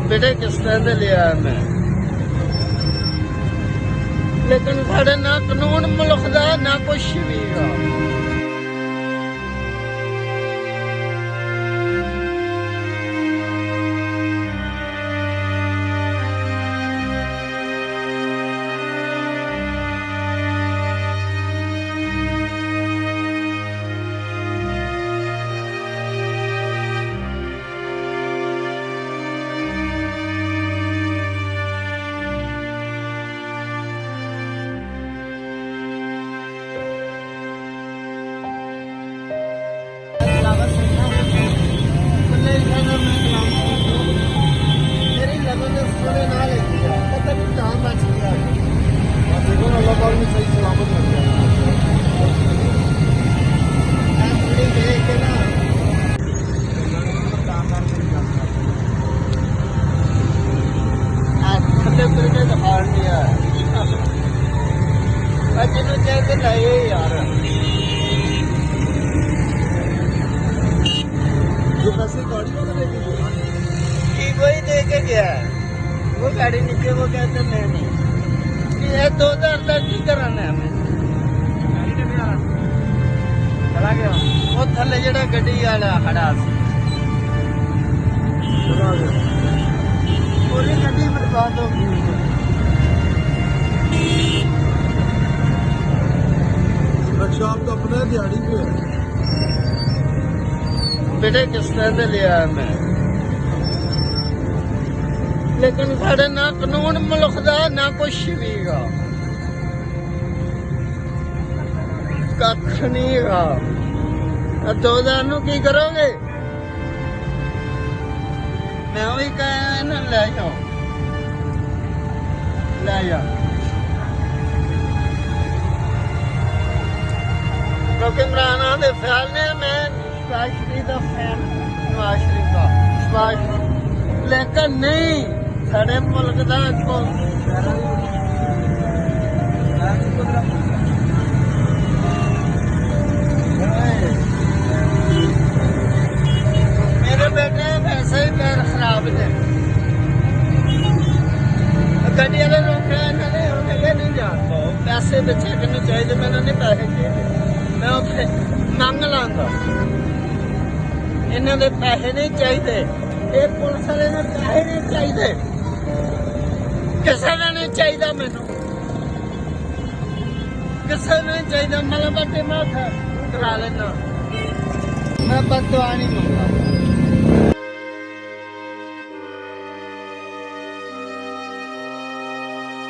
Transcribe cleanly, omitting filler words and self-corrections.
बेटे किस तरह से लिया है मैं, लेकिन साढ़े ना कानून मुल्क दा ना कुछ भी गा। वही दे के गया है, वो गाड़ी निकले, वो कहते नहीं ये 2000 तक की कराना है हमें। चला गया वो थले जड़ा गड्डी वाला खड़ा सी पूरी गड्डी बर्बाद हो गई। रक्षा आपका अपना दिहाड़ी पे है बेटे, किस तरह से लिया है मैं, लेकिन साढ़े ना कानून मुल्क दा ना कुछ भी गा, कख नहीं गा। 2000 नू की करोगे? मैं वही कहा ना, ले जाओ ले जाओ, क्योंकि इमरान दे ख्याल ने मैं माशरी का फैन, माशरी का लेकिन नहीं साढ़े मुल्क का मेरे बेटे वैसे ही पैर खराब थे, गड्डी वाले रोके इन्होंने नहीं जान पाओ, पैसे बच्चे करने चाहिए, मैंने नहीं पैसे चाहिए, मैं उत्थे मंग लांगा, इन्होंने पैसे नहीं चाहिए, ये पुलिस वाले ने पैसे नहीं चाहिए, किसी ने नहीं चाहिए, मैनू किसी ने नहीं चाहिए, मतलब बटे मैं करा लेना, मैं बददुआ नहीं मंगता।